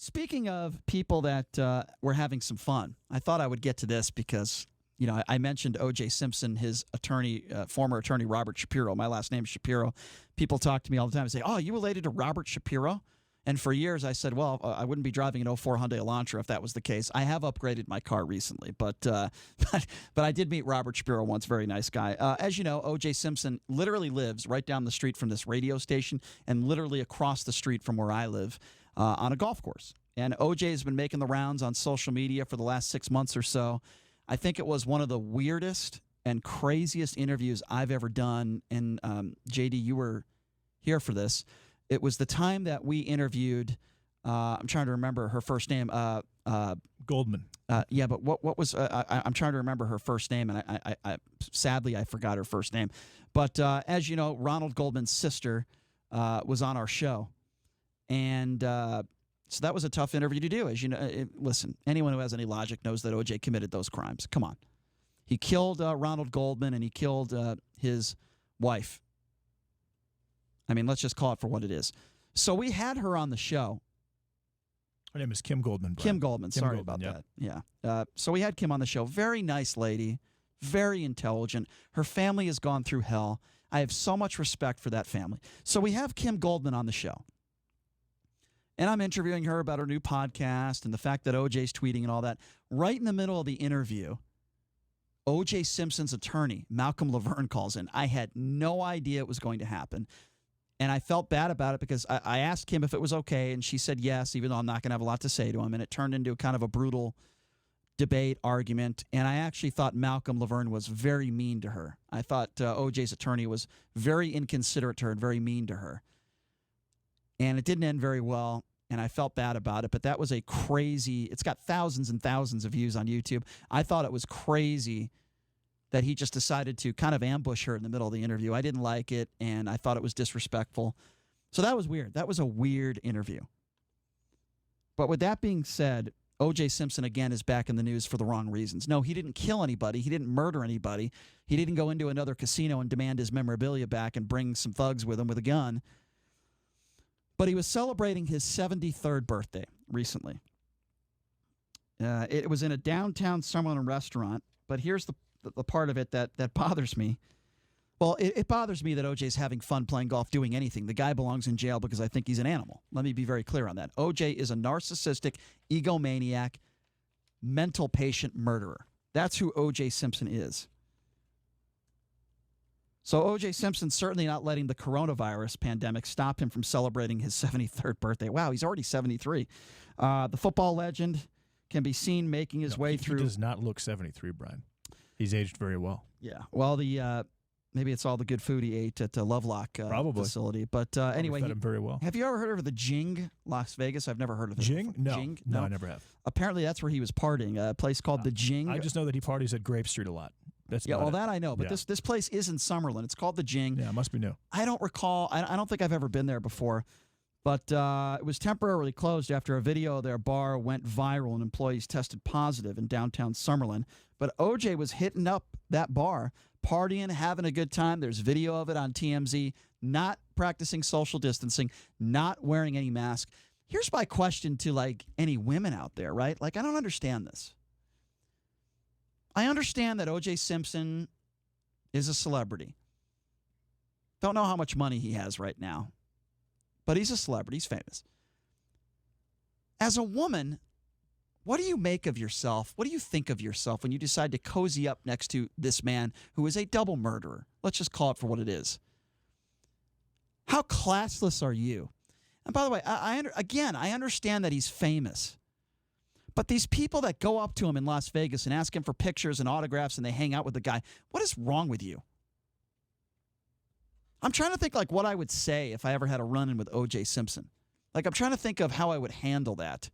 Speaking of people that were having some fun, I thought I would get to this because, I mentioned OJ Simpson, his attorney, former attorney Robert Shapiro. My last name is Shapiro. People talk to me all the time and say, "Oh, you related to Robert Shapiro?" And for years I said, well, I wouldn't be driving an 04 Hyundai Elantra if that was the case. I have upgraded my car recently, but I did meet Robert Shapiro once. Very nice guy. As you know, OJ Simpson literally lives right down the street from this radio station and literally across the street from where I live on a golf course. And OJ has been making the rounds on social media for the last 6 months or so. I think it was one of the weirdest and craziest interviews I've ever done. And JD, you were here for this. It was the time that we interviewed, I'm trying to remember her first name. Goldman. Yeah, but what was, I'm trying to remember her first name, and I sadly, I forgot her first name. But as you know, Ronald Goldman's sister was on our show. And so that was a tough interview to do. As you know, listen, anyone who has any logic knows that OJ committed those crimes. Come on. He killed Ronald Goldman, and he killed his wife. I mean, let's just call it for what it is. So we had her on the show. Her name is Kim Goldman. Brian. Kim Goldman. Sorry about that. Yeah. So we had Kim on the show. Very nice lady. Very intelligent. Her family has gone through hell. I have so much respect for that family. So we have Kim Goldman on the show. And I'm interviewing her about her new podcast and the fact that OJ's tweeting and all that. Right in the middle of the interview, OJ Simpson's attorney, Malcolm Laverne, calls in. I had no idea it was going to happen. And I felt bad about it because I asked Kim if it was okay, and she said yes, even though I'm not going to have a lot to say to him. And it turned into kind of a brutal debate, argument. And I actually thought Malcolm Laverne was very mean to her. I thought OJ's attorney was very inconsiderate to her and very mean to her. And it didn't end very well, and I felt bad about it. But that was a crazy, it's got thousands and thousands of views on YouTube. I thought it was crazy that he just decided to kind of ambush her in the middle of the interview. I didn't like it, and I thought it was disrespectful. So that was weird. That was a weird interview. But with that being said, OJ Simpson, again, is back in the news for the wrong reasons. No, he didn't kill anybody. He didn't murder anybody. He didn't go into another casino and demand his memorabilia back and bring some thugs with him with a gun. But he was celebrating his 73rd birthday recently. It was in a downtown Summerlin restaurant, but here's the part of it that bothers me. Well, it bothers me that OJ's having fun playing golf, doing anything. The guy belongs in jail because I think he's an animal. Let me be very clear on that. OJ is a narcissistic, egomaniac, mental patient murderer. That's who OJ Simpson is. So OJ Simpson's certainly not letting the coronavirus pandemic stop him from celebrating his 73rd birthday. Wow, he's already 73. The football legend can be seen making his way through. He does not look 73, Brian. He's aged very well. Yeah. Well, maybe it's all the good food he ate at the Lovelock facility. But anyway, fed him very well. Have you ever heard of the Jing, Las Vegas? I've never heard of it. Jing? No. Jing? No, I never have. Apparently, that's where he was partying. A place called the Jing. I just know that he parties at Grape Street a lot. That's yeah, well, that I know. But this place is in Summerlin. It's called the Jing. Yeah, it must be new. I don't recall. I don't think I've ever been there before. But it was temporarily closed after a video of their bar went viral and employees tested positive in downtown Summerlin. But OJ was hitting up that bar, partying, having a good time. There's video of it on TMZ, not practicing social distancing, not wearing any mask. Here's my question to, any women out there, right? I don't understand this. I understand that OJ Simpson is a celebrity. Don't know how much money he has right now. But he's a celebrity. He's famous. As a woman, what do you make of yourself? What do you think of yourself when you decide to cozy up next to this man who is a double murderer? Let's just call it for what it is. How classless are you? And by the way, I understand that he's famous. But these people that go up to him in Las Vegas and ask him for pictures and autographs and they hang out with the guy, what is wrong with you? I'm trying to think what I would say if I ever had a run-in with OJ Simpson. I'm trying to think of how I would handle that.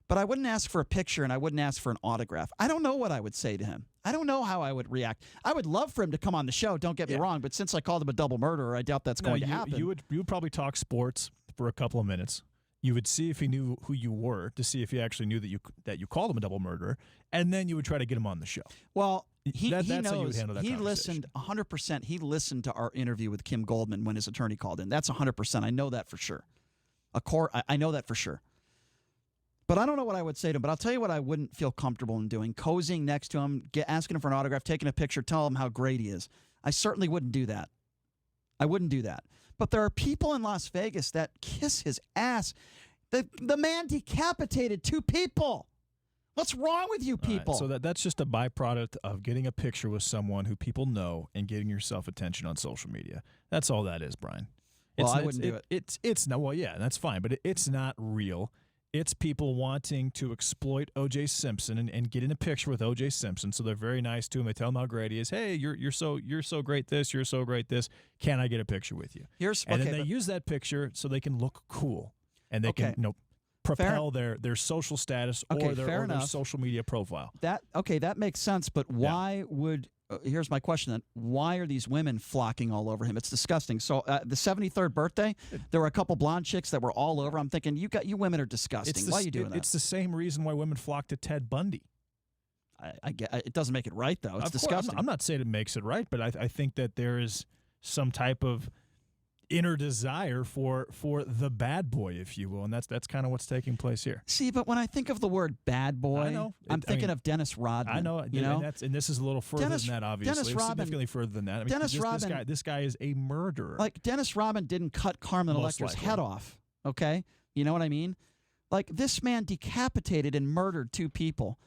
But I wouldn't ask for a picture and I wouldn't ask for an autograph. I don't know what I would say to him. I don't know how I would react. I would love for him to come on the show, don't get me wrong, but since I called him a double murderer, I doubt that's going to happen. You would probably talk sports for a couple of minutes. You would see if he knew who you were, to see if he actually knew that you called him a double murderer, and then you would try to get him on the show. Well, he knows. How you would handle that he listened 100%. He listened to our interview with Kim Goldman when his attorney called in. That's 100%. I know that for sure. I know that for sure. But I don't know what I would say to him. But I'll tell you what I wouldn't feel comfortable in doing: cozying next to him, asking him for an autograph, taking a picture, tell him how great he is. I certainly wouldn't do that. I wouldn't do that. But there are people in Las Vegas that kiss his ass. The man decapitated 2 people. What's wrong with you people? Right, so that's just a byproduct of getting a picture with someone who people know and getting yourself attention on social media. That's all that is, Brian. Well, I wouldn't do it. It's not, well, yeah, that's fine, but it's not real. It's people wanting to exploit OJ Simpson and get in a picture with OJ Simpson. So they're very nice to him. They tell him how great he is. Hey, you're so great this. You're so great this. Can I get a picture with you? And then they use that picture so they can look cool and they can propel their social status or their social media profile. That makes sense. But why would? Here's my question then. Why are these women flocking all over him? It's disgusting. So the 73rd birthday, there were a couple blonde chicks that were all over. I'm thinking, you women are disgusting. Why are you doing that? It's the same reason why women flock to Ted Bundy. I get it. Doesn't make it right, though. It's disgusting. I'm not saying it makes it right, but I think that there is some type of inner desire for the bad boy, if you will, and that's kind of what's taking place here. See, but when I think of the word bad boy, I'm thinking of Dennis Rodman. I know, you know, and this is a little further than that. Obviously, Dennis Rodman, significantly further than that. I mean, this guy is a murderer. Like Dennis Rodman didn't cut Carmen Electra's head off. Okay, you know what I mean? Like this man decapitated and murdered 2 people.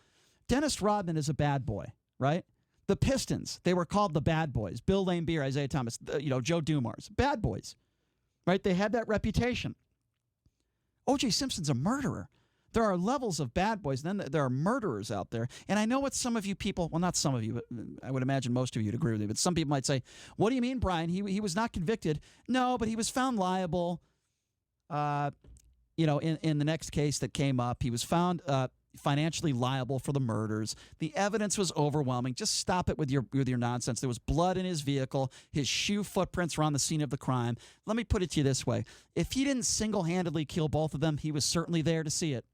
Dennis Rodman is a bad boy, right? The Pistons, they were called the Bad Boys. Bill Laimbeer, Isaiah Thomas, Joe Dumars, bad boys. Right? They had that reputation. OJ Simpson's a murderer. There are levels of bad boys, and then there are murderers out there. And I know what some of you people, well, not some of you, but I would imagine most of you would agree with me, but some people might say, what do you mean, Brian? He was not convicted. No, but he was found liable. In the next case that came up, he was found financially liable for the murders. The evidence was overwhelming. Just stop it with your nonsense. There was blood in his vehicle. His shoe footprints were on the scene of the crime. Let me put it to you this way. If he didn't single-handedly kill both of them, he was certainly there to see it.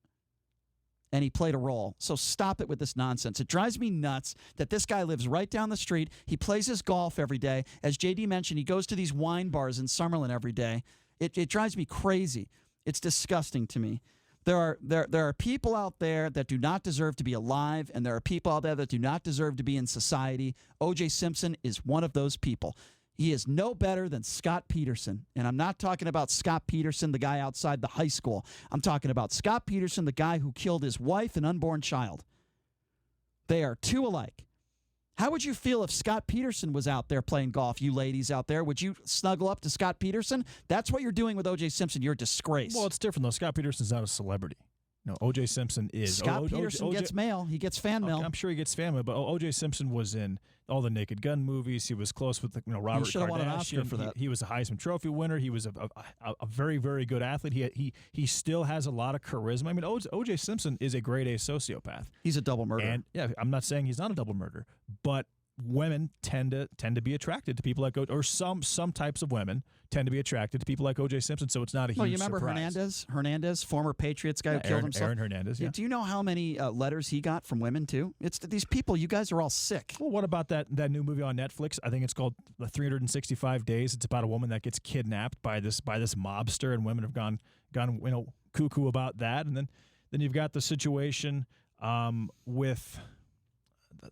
And he played a role. So stop it with this nonsense. It drives me nuts that this guy lives right down the street. He plays his golf every day. As JD mentioned, he goes to these wine bars in Summerlin every day. It drives me crazy. It's disgusting to me. There are people out there that do not deserve to be alive, and there are people out there that do not deserve to be in society. O.J. Simpson is one of those people. He is no better than Scott Peterson. And I'm not talking about Scott Peterson, the guy outside the high school. I'm talking about Scott Peterson, the guy who killed his wife and unborn child. They are 2 alike. How would you feel if Scott Peterson was out there playing golf, you ladies out there? Would you snuggle up to Scott Peterson? That's what you're doing with O.J. Simpson. You're a disgrace. Well, it's different, though. Scott Peterson's not a celebrity. No, O.J. Simpson is. Scott Peterson gets mail. He gets fan mail. I'm sure he gets fan mail, but O.J. Simpson was in all the Naked Gun movies. He was close with Robert Kardashian. Won an Oscar for that. He was a Heisman Trophy winner. He was a very, very good athlete. He still has a lot of charisma. I mean, O.J. Simpson is a grade A sociopath. He's a double murderer. And yeah, I'm not saying he's not a double murderer, but women tend to be attracted to people like or some types of women tend to be attracted to people like O.J. Simpson. So it's not a huge you remember surprise. Hernandez, former Patriots guy who killed himself. Aaron Hernandez. Yeah. Do you know how many letters he got from women too? It's these people. You guys are all sick. Well, what about that new movie on Netflix? I think it's called 365 Days. It's about a woman that gets kidnapped by this mobster, and women have gone cuckoo about that. And then you've got the situation with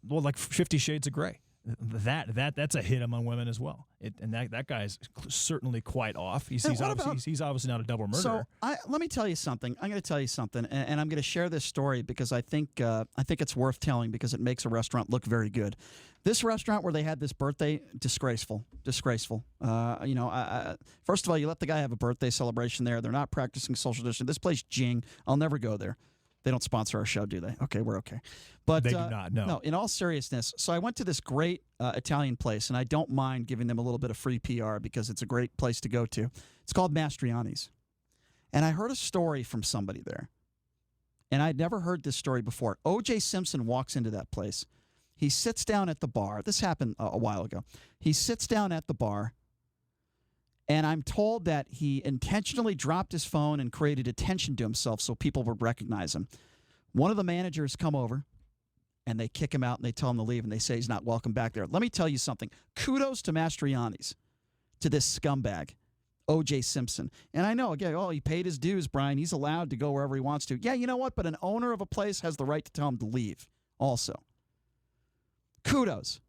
like 50 Shades of Grey. That's a hit among women as well. And that guy is certainly quite off. He's obviously not a double murderer. So let me tell you something. I'm going to tell you something, and I'm going to share this story because I think it's worth telling because it makes a restaurant look very good. This restaurant where they had this birthday, disgraceful. First of all, you let the guy have a birthday celebration there. They're not practicing social distancing. This place, Jing. I'll never go there. They don't sponsor our show, do they? Okay, we're okay. But they do not, no. No, in all seriousness, so I went to this great Italian place, and I don't mind giving them a little bit of free PR because it's a great place to go to. It's called Mastriani's. And I heard a story from somebody there, and I'd never heard this story before. O.J. Simpson walks into that place. He sits down at the bar. This happened a while ago. He sits down at the bar, and I'm told that he intentionally dropped his phone and created attention to himself so people would recognize him. One of the managers come over, and they kick him out, and they tell him to leave, and they say he's not welcome back there. Let me tell you something. Kudos to Mastriani's, to this scumbag. OJ Simpson. And I know, again, he paid his dues, Brian. He's allowed to go wherever he wants to. Yeah, you know what? But an owner of a place has the right to tell him to leave also. Kudos.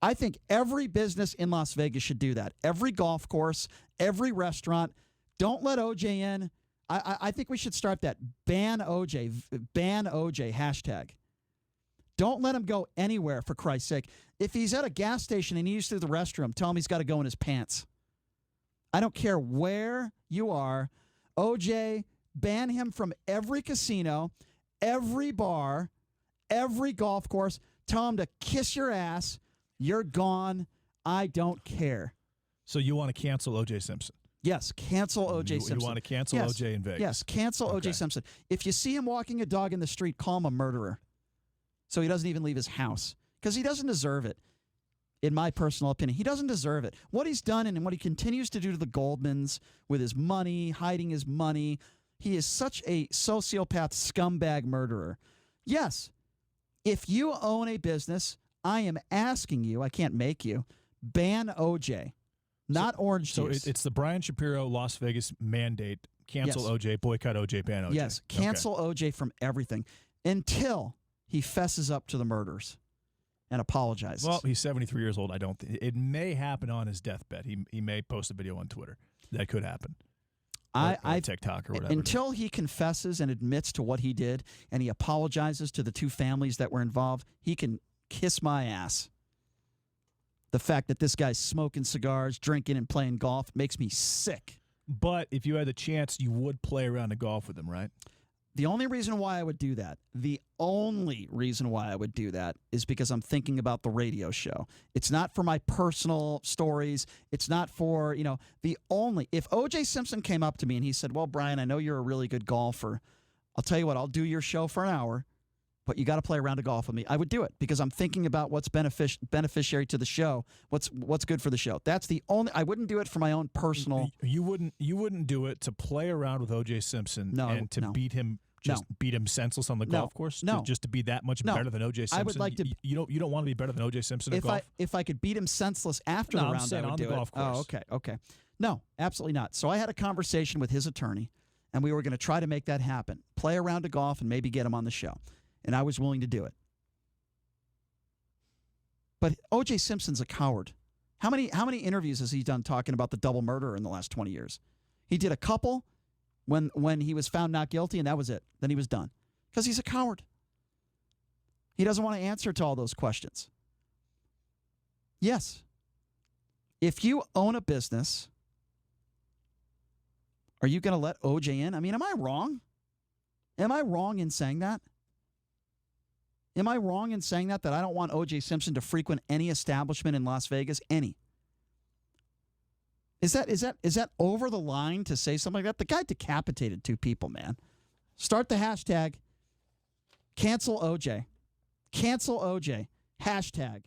I think every business in Las Vegas should do that. Every golf course, every restaurant. Don't let OJ in. I think we should start that. Ban OJ. Ban OJ hashtag. Don't let him go anywhere, for Christ's sake. If he's at a gas station and he needs to the restroom, tell him he's got to go in his pants. I don't care where you are. OJ, ban him from every casino, every bar, every golf course. Tell him to kiss your ass. You're gone. I don't care. So you want to cancel OJ Simpson? Yes, cancel OJ Simpson. You want to cancel OJ in Vegas? Yes, cancel OJ Simpson. If you see him walking a dog in the street, call him a murderer. So he doesn't even leave his house. Because he doesn't deserve it, in my personal opinion. He doesn't deserve it. What he's done and what he continues to do to the Goldmans with his money, hiding his money, he is such a sociopath, scumbag murderer. Yes, if you own a business, I am asking you, I can't make you, ban OJ, not orange juice. So it's the Brian Shapiro Las Vegas mandate. Cancel OJ, boycott OJ, ban OJ. Yes, cancel OJ from everything until he fesses up to the murders and apologizes. Well, he's 73 years old. I don't think it may happen on his deathbed. He may post a video on Twitter. That could happen. Or TikTok or whatever. Until he confesses and admits to what he did and he apologizes to the two families that were involved, he can kiss my ass. The fact that this guy's smoking cigars, drinking, and playing golf makes me sick. But if you had the chance, you would play around a golf with him, right? The only reason why I would do that, is because I'm thinking about the radio show. It's not for my personal stories. It's not for, if O.J. Simpson came up to me and he said, well, Brian, I know you're a really good golfer. I'll tell you what, I'll do your show for an hour, but you got to play a round of golf with me. I would do it because I'm thinking about what's beneficiary to the show, what's good for the show. That's the only. I wouldn't do it for my own personal. You wouldn't do it to play around with O.J. Simpson and to beat him. Beat him senseless on the golf course? Just to be that much better than O.J. Simpson? I would like to. You don't want to be better than O.J. Simpson at golf? If I could beat him senseless after the round, I would on do the golf course. Oh, okay. No, absolutely not. So I had a conversation with his attorney, and we were going to try to make that happen. Play a round of golf and maybe get him on the show. And I was willing to do it. But O.J. Simpson's a coward. How many interviews has he done talking about the double murder in the last 20 years? He did a couple when he was found not guilty, and that was it. Then he was done. Because he's a coward. He doesn't want to answer to all those questions. Yes. If you own a business, are you going to let OJ in? I mean, am I wrong? Am I wrong in saying that? Am I wrong in saying that I don't want OJ Simpson to frequent any establishment in Las Vegas? Any? Is that over the line to say something like that? The guy decapitated 2 people, man. Start the hashtag. Cancel OJ. Cancel OJ. Hashtag.